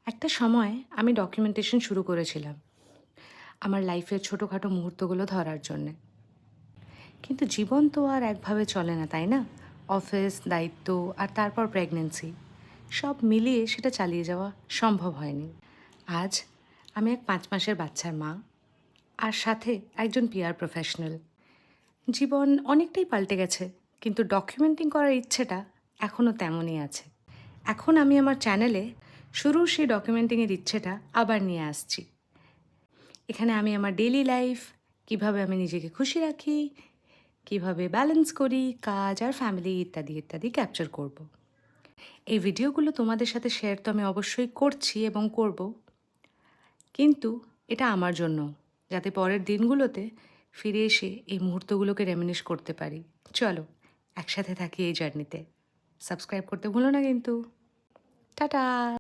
একটা সময় আমি ডকুমেন্টেশন শুরু করেছিলাম আমার লাইফের ছোটোখাটো মুহূর্তগুলো ধরার জন্যে। কিন্তু জীবন তো আর একভাবে চলে না, তাই না? অফিস, দায়িত্ব আর তারপর প্রেগন্যান্সি, সব মিলিয়ে সেটা চালিয়ে যাওয়া সম্ভব হয়নি। আজ আমি এক 5 মাসের বাচ্চার মা, আর সাথে একজন পিআর প্রফেশনাল। জীবন অনেকটাই পাল্টে গেছে, কিন্তু ডকুমেন্টিং করার ইচ্ছেটা এখনও তেমনই আছে। এখন আমি আমার চ্যানেলে শুরুর সেই ডকুমেন্টিংয়ের ইচ্ছেটা আবার নিয়ে আসছি। এখানে আমি আমার ডেইলি লাইফ, কিভাবে আমি নিজেকে খুশি রাখি, কিভাবে ব্যালেন্স করি, কাজ আর ফ্যামিলি ইত্যাদি ইত্যাদি ক্যাপচার করব। এই ভিডিওগুলো তোমাদের সাথে শেয়ার তো আমি অবশ্যই করছি এবং করব, কিন্তু এটা আমার জন্য, যাতে পরের দিনগুলোতে ফিরে এসে এই মুহূর্তগুলোকে রেমিনিশ করতে পারি। চলো একসাথে থাকি এই জার্নিতে। সাবস্ক্রাইব করতে ভুলো না কিন্তু। টাটা।